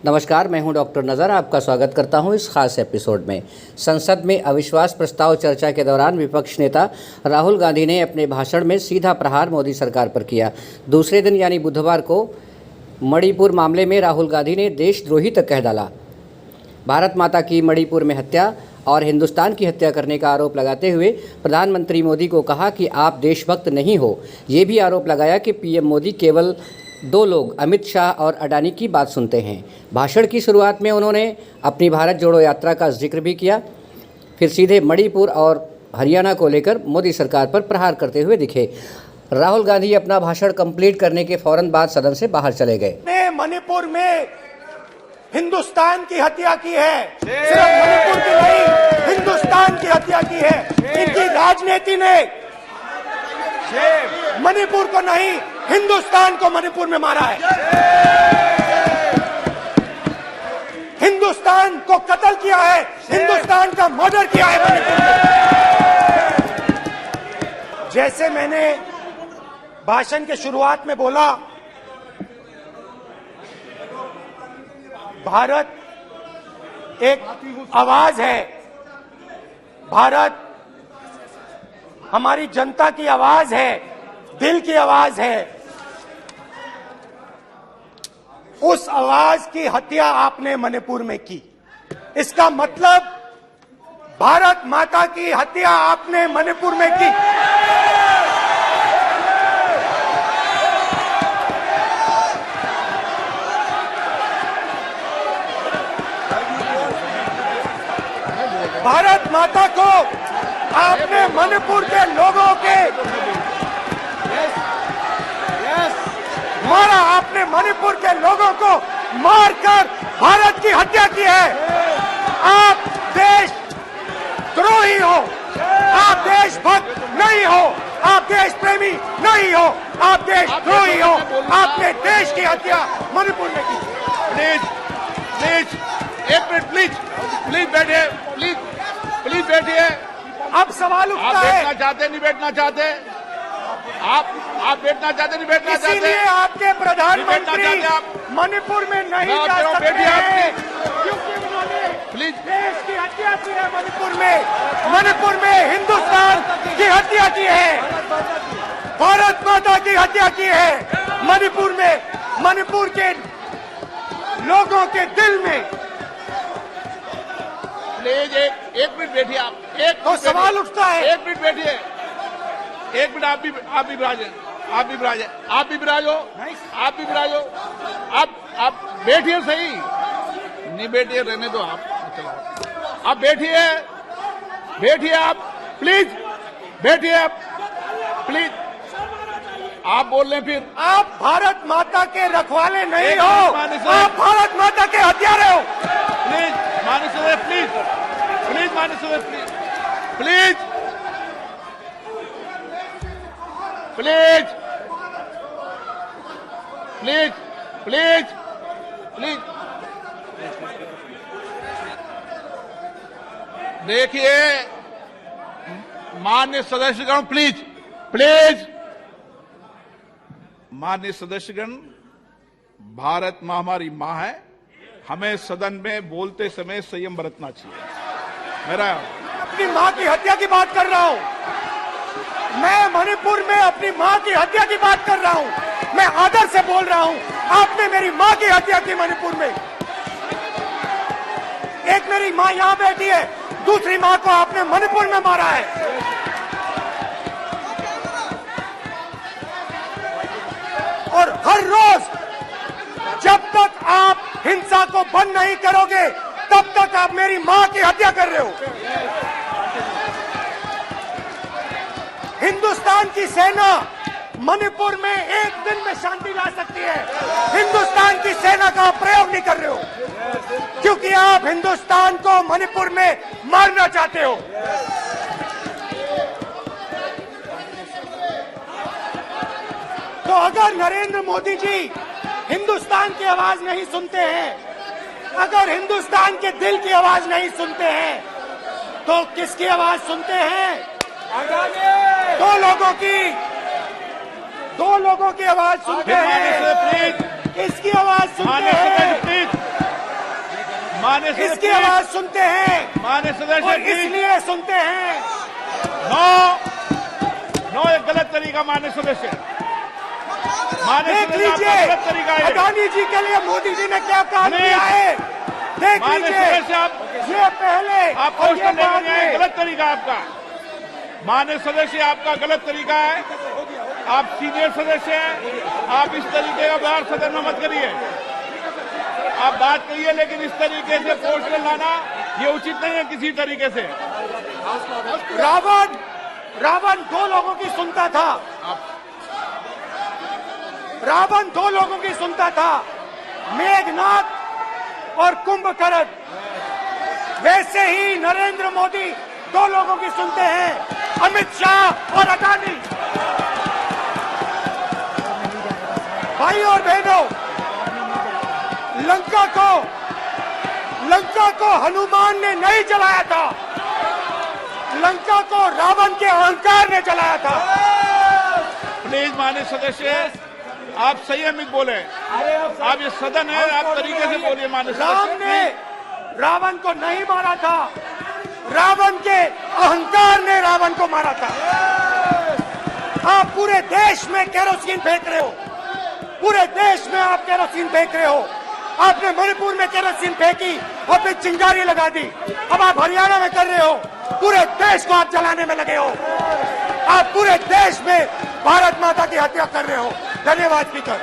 नमस्कार, मैं हूं डॉक्टर नज़र। आपका स्वागत करता हूं इस खास एपिसोड में। संसद में अविश्वास प्रस्ताव चर्चा के दौरान विपक्ष नेता राहुल गांधी ने अपने भाषण में सीधा प्रहार मोदी सरकार पर किया। दूसरे दिन यानी बुधवार को मणिपुर मामले में राहुल गांधी ने देशद्रोही तक कह डाला। भारत माता की मणिपुर में हत्या और हिंदुस्तान की हत्या करने का आरोप लगाते हुए प्रधानमंत्री मोदी को कहा कि आप देशभक्त नहीं हो। ये भी आरोप लगाया कि पीएम मोदी केवल दो लोग अमित शाह और अडानी की बात सुनते हैं। भाषण की शुरुआत में उन्होंने अपनी भारत जोड़ो यात्रा का जिक्र भी किया, फिर सीधे मणिपुर और हरियाणा को लेकर मोदी सरकार पर प्रहार करते हुए दिखे। राहुल गांधी अपना भाषण कंप्लीट करने के फौरन बाद सदन से बाहर चले गए। मणिपुर में हिंदुस्तान की हत्या की है, सिर्फ मणिपुर की नहीं, हिंदुस्तान की हत्या की है। इनकी राजनीति ने मणिपुर को नहीं, हिंदुस्तान को मणिपुर में मारा है। हिंदुस्तान को कत्ल किया है, हिंदुस्तान का मर्डर किया है मणिपुर में। जैसे मैंने भाषण के शुरुआत में बोला, भारत एक आवाज है, भारत हमारी जनता की आवाज है, दिल की आवाज है। उस आवाज की हत्या आपने मणिपुर में की। इसका मतलब भारत माता की हत्या आपने मणिपुर में की। भारत माता को आपने मणिपुर के लोगों के मारा, आपने मणिपुर के लोगों को मारकर भारत की हत्या की है। आप देशद्रोही हो, आप देशभक्त नहीं हो, आप देश प्रेमी नहीं हो, आप देशद्रोही हो। आपने देश की हत्या मणिपुर में की। प्लीज प्लीज एक मिनट, प्लीज बैठिए, प्लीज बैठिए। अब सवाल उठता आप है, बैठना चाहते नहीं बैठना चाहते, आप बैठना चाहते नहीं बैठना चाहते, इसीलिए आपके प्रधानमंत्री मणिपुर में नहीं जा सकते हैं, क्योंकि उन्होंने प्लीज देश की हत्या की है। मणिपुर में हिंदुस्तान की हत्या की है, भारत माता की हत्या की है। मणिपुर में, मणिपुर के लोगों के दिल में। प्लीज एक मिनट बैठिए। आप एक तो सवाल उठता है, एक मिनट बैठिए, एक मिनट। आप भी विराजे, आप भी विराजे, आप भी विराजो, आप भी विराजो। आप बैठिए, सही नहीं बैठिए, रहने दो। आप बैठिए, आप प्लीज बैठिए, आप प्लीज। आप बोल रहे फिर आप भारत माता के रखवाले नहीं हो, आप भारत माता के हत्यारे हो। Please Manas please Manas please please please please please please. देखिए माननीय सदस्यगण, प्लीज माननीय सदस्यगण, भारत मां हमारी मां है। हमें सदन में बोलते समय संयम बरतना चाहिए। मेरा अपनी मां की हत्या की बात कर रहा हूं, मैं मणिपुर में अपनी मां की हत्या की बात कर रहा हूं। मैं आदर से बोल रहा हूं, आपने मेरी मां की हत्या की मणिपुर में। एक मेरी मां यहां बैठी है, दूसरी मां को आपने मणिपुर में मारा है। और हर रोज जब तक आप हिंसा को बंद नहीं करोगे, तब तक आप मेरी मां की हत्या कर रहे हो। हिंदुस्तान की सेना मणिपुर में एक दिन में शांति ला सकती है। हिंदुस्तान की सेना का प्रयोग नहीं कर रहे हो, क्योंकि आप हिंदुस्तान को मणिपुर में मारना चाहते हो। तो अगर नरेंद्र मोदी जी हिंदुस्तान की आवाज नहीं सुनते हैं, अगर हिंदुस्तान के दिल की आवाज नहीं सुनते हैं, तो किसकी आवाज सुनते हैं? दो लोगों की आवाज सुनते हैं। इसकी आवाज सुनते हैं। माननीय सदस्य इसकी आवाज सुनते हैं माननीय सदस्य और इसलिए सुनते हैं। नो ये गलत तरीका माननीय सदस्य माननीय देख सदस्य आपका लीजिए गलत तरीका है। अडानी जी के लिए मोदी जी ने क्या काम नहीं। किया है, देख माननीय लीजिए। सदस्य आप ये पहले आपको और उसको ये लेकर बाद नहीं आए, में। गलत तरीका आपका। माननीय सदस्य आपका गलत तरीका है। आप सीनियर सदस्य हैं, आप इस तरीके का व्यवहार सदन में मत करिए। आप बात करिए, लेकिन इस तरीके से पोस्टर लाना ये उचित नहीं है किसी तरीके से। रावण दो लोगों की सुनता था, रावण दो लोगों की सुनता था, मेघनाथ और कुंभकर्ण। वैसे ही नरेंद्र मोदी दो लोगों की सुनते हैं, अमित शाह और अडानी। भाई और बहनों, लंका को हनुमान ने नहीं जलाया था, लंका को रावण के अहंकार ने जलाया था। प्लीज माननीय सदस्य आप संयमित बोले। आप ये सदन है, आप तरीके से बोलिए। माननीय राम सदस्य ने रावण को नहीं मारा था, रावण के अहंकार ने रावण को मारा था। आप पूरे देश में केरोसिन फेंक रहे हो, पूरे देश में आप केरोसिन फेंक रहे हो। आपने मणिपुर में केरोसिन फेंकी, आपने चिंगारी लगा दी। अब आप हरियाणा में कर रहे हो, पूरे देश को आप जलाने में लगे हो। आप पूरे देश में भारत माता की हत्या कर रहे हो। धन्यवाद स्पीकर।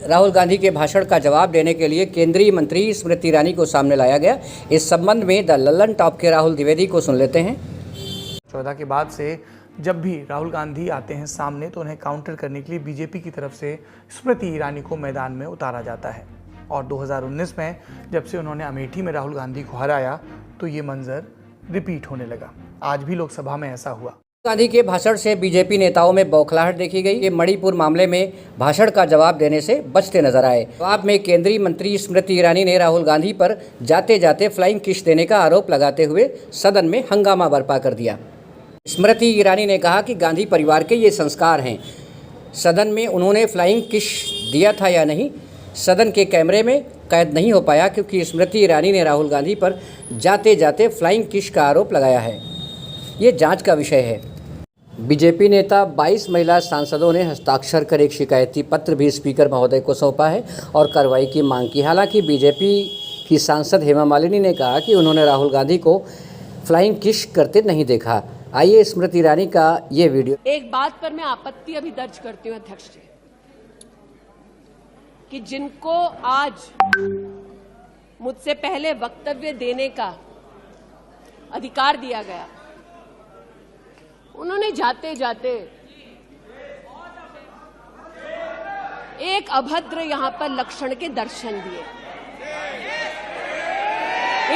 राहुल गांधी के भाषण का जवाब देने के लिए केंद्रीय मंत्री स्मृति ईरानी को सामने लाया गया। इस संबंध में द लल्लन टॉप के राहुल द्विवेदी को सुन लेते हैं। 14 के बाद से जब भी राहुल गांधी आते हैं सामने तो उन्हें काउंटर करने के लिए बीजेपी की तरफ से स्मृति ईरानी को मैदान में उतारा जाता है। और 2019 में जब से उन्होंने अमेठी में राहुल गांधी को हराया तो ये मंजर रिपीट होने लगा। आज भी लोकसभा में ऐसा हुआ। गांधी के भाषण से बीजेपी नेताओं में बौखलाहट देखी गई। ये मणिपुर मामले में भाषण का जवाब देने से बचते नजर आए। जवाब में केंद्रीय मंत्री स्मृति ईरानी ने राहुल गांधी पर जाते जाते फ्लाइंग किस देने का आरोप लगाते हुए सदन में हंगामा बर्पा कर दिया। स्मृति ईरानी ने कहा कि गांधी परिवार के ये संस्कार हैं। सदन में उन्होंने फ्लाइंग किस दिया था या नहीं, सदन के कैमरे में कैद नहीं हो पाया क्योंकि स्मृति ईरानी ने राहुल गांधी पर जाते जाते फ्लाइंग किस का आरोप लगाया है। ये जांच का विषय है। बीजेपी नेता 22 महिला सांसदों ने हस्ताक्षर कर एक शिकायती पत्र भी स्पीकर महोदय को सौंपा है और कार्रवाई की मांग की। हालांकि बीजेपी की सांसद हेमा मालिनी ने कहा कि उन्होंने राहुल गांधी को फ्लाइंग किस करते नहीं देखा। आइए स्मृति ईरानी का ये वीडियो। एक बात पर मैं आपत्ति अभी दर्ज करती हूं अध्यक्ष जी, कि जिनको आज मुझसे पहले वक्तव्य देने का अधिकार दिया गया, उन्होंने जाते जाते एक अभद्र यहां पर लक्षण के दर्शन दिए।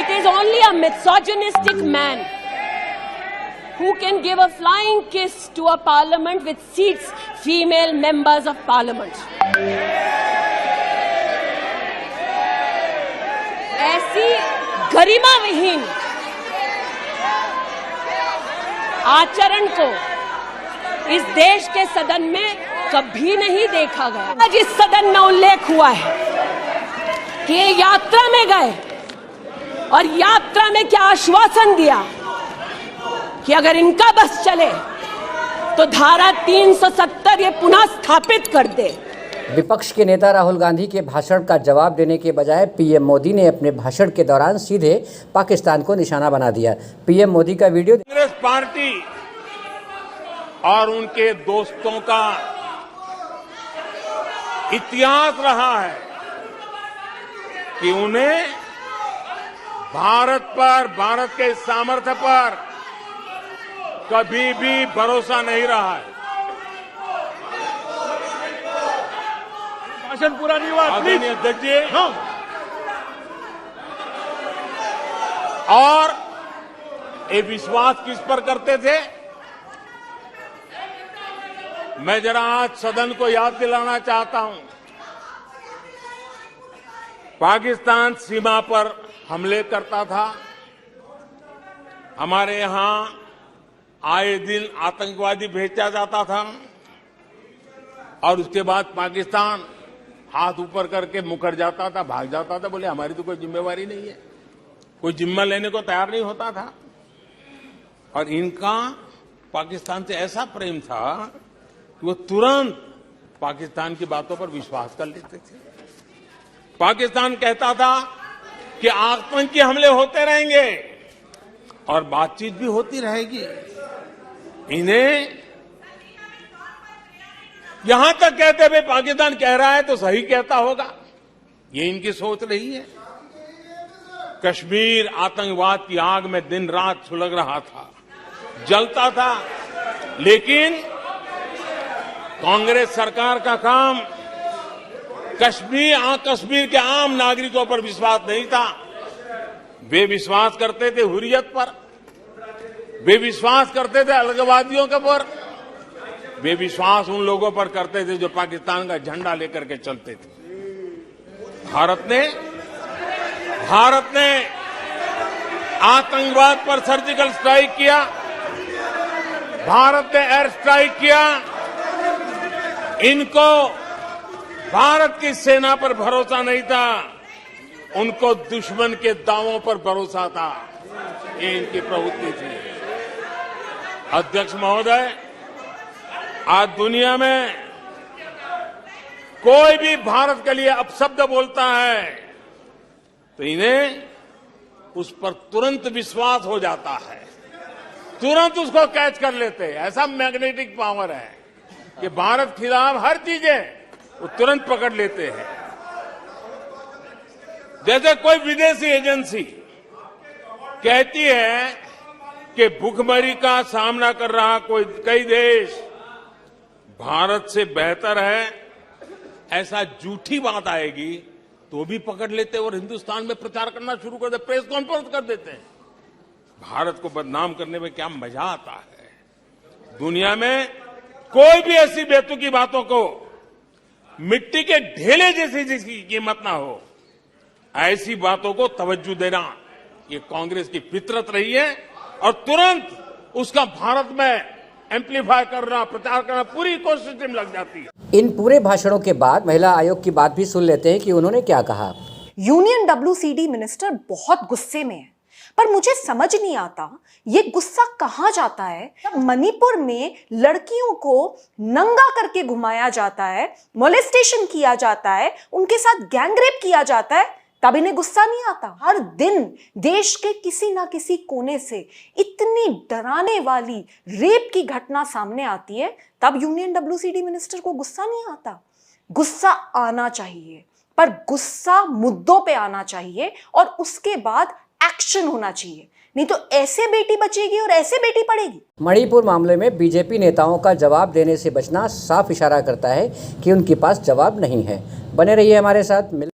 It is only a misogynistic man who can give a flying kiss to a parliament which seats female members of parliament. ऐसी गरिमा विहीन आचरण को इस देश के सदन में कभी नहीं देखा गया। आज इस सदन में उल्लेख हुआ है कि ये यात्रा में गए और यात्रा में क्या आश्वासन दिया कि अगर इनका बस चले तो धारा 370 ये पुनः स्थापित कर दे। विपक्ष के नेता राहुल गांधी के भाषण का जवाब देने के बजाय पीएम मोदी ने अपने भाषण के दौरान सीधे पाकिस्तान को निशाना बना दिया। पीएम मोदी का वीडियो। कांग्रेस पार्टी और उनके दोस्तों का इतिहास रहा है कि उन्हें भारत पर, भारत के सामर्थ्य पर कभी भी भरोसा नहीं रहा है। भाषण पूरा नहीं हुआ। आदरणीय अध्यक्ष जी, और ये विश्वास किस पर करते थे? मैं जरा आज सदन को याद दिलाना चाहता हूं। पाकिस्तान सीमा पर हमले करता था। हमारे यहां आए दिन आतंकवादी भेजा जाता था और उसके बाद पाकिस्तान हाथ ऊपर करके मुकर जाता था, भाग जाता था, बोले हमारी तो कोई जिम्मेवारी नहीं है, कोई जिम्मा लेने को तैयार नहीं होता था। और इनका पाकिस्तान से ऐसा प्रेम था कि वो तुरंत पाकिस्तान की बातों पर विश्वास कर लेते थे। पाकिस्तान कहता था कि आतंकी हमले होते रहेंगे और बातचीत भी होती रहेगी। इन्हें यहां तक कहते हुए पाकिस्तान कह रहा है तो सही कहता होगा, ये इनकी सोच रही है। कश्मीर आतंकवाद की आग में दिन रात सुलग रहा था, जलता था, लेकिन कांग्रेस सरकार का काम कश्मीर के आम नागरिकों पर विश्वास नहीं था। वे विश्वास करते थे हुर्रियत पर, वे विश्वास करते थे अलगाववादियों के पर, वे विश्वास उन लोगों पर करते थे जो पाकिस्तान का झंडा लेकर के चलते थे। भारत ने आतंकवाद पर सर्जिकल स्ट्राइक किया, भारत ने एयर स्ट्राइक किया। इनको भारत की सेना पर भरोसा नहीं था, उनको दुश्मन के दावों पर भरोसा था। ये इनकी प्रवृत्ति थी। अध्यक्ष महोदय, आज दुनिया में कोई भी भारत के लिए अपशब्द बोलता है तो इन्हें उस पर तुरंत विश्वास हो जाता है, तुरंत उसको कैच कर लेते हैं। ऐसा मैग्नेटिक पावर है कि भारत खिलाफ हर चीजें वो तुरंत पकड़ लेते हैं। जैसे कोई विदेशी एजेंसी कहती है कि भूखमरी का सामना कर रहा कई देश भारत से बेहतर है, ऐसा झूठी बात आएगी तो भी पकड़ लेते और हिंदुस्तान में प्रचार करना शुरू कर देते, प्रेस कॉन्फ्रेंस कर देते हैं। भारत को बदनाम करने में क्या मजा आता है। दुनिया में कोई भी ऐसी बेतुकी बातों को मिट्टी के ढेले जैसी जिसकी कीमत ना हो, ऐसी बातों को तवज्जो देना ये कांग्रेस की फितरत रही है और तुरंत उसका भारत में एम्पलीफाई करना, प्रचार करना, पूरी कोशिश टीम लग जाती है। इन पूरे भाषणों के बाद महिला आयोग की बात भी सुन लेते हैं कि उन्होंने क्या कहा। यूनियन WCD मिनिस्टर बहुत गुस्से में है, पर मुझे समझ नहीं आता ये गुस्सा कहां जाता है। मणिपुर में लड़कियों को नंगा करके घुमाया जाता है, मोलेस्टेशन किया जाता है, उनके साथ गैंगरेप किया जाता है, तब इन्हें गुस्सा नहीं आता। हर दिन देश के किसी ना किसी कोने से इतनी डराने वाली रेप की घटना सामने आती है, तब यूनियन WCD मिनिस्टर को गुस्सा नहीं आता। गुस्सा आना चाहिए, पर गुस्सा मुद्दों पे आना चाहिए और उसके बाद एक्शन होना चाहिए, नहीं तो ऐसे बेटी बचेगी और ऐसे बेटी पड़ेगी। मणिपुर मामले में बीजेपी नेताओं का जवाब देने से बचना साफ इशारा करता है कि उनके पास जवाब नहीं है। बने रहिए हमारे साथ।